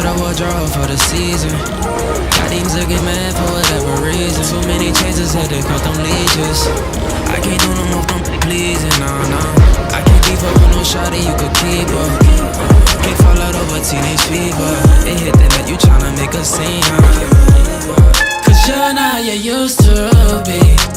the wardrobe for the season. Got these looking mad for whatever reason. Too many chases had to cut them leashes. I can't do no more, don't pleasing, nah. I can't be fucking no shawty, you could keep her. Can't fall out over teenage fever. It hit the net, you tryna make a scene, huh? Cause you're not how you used to be.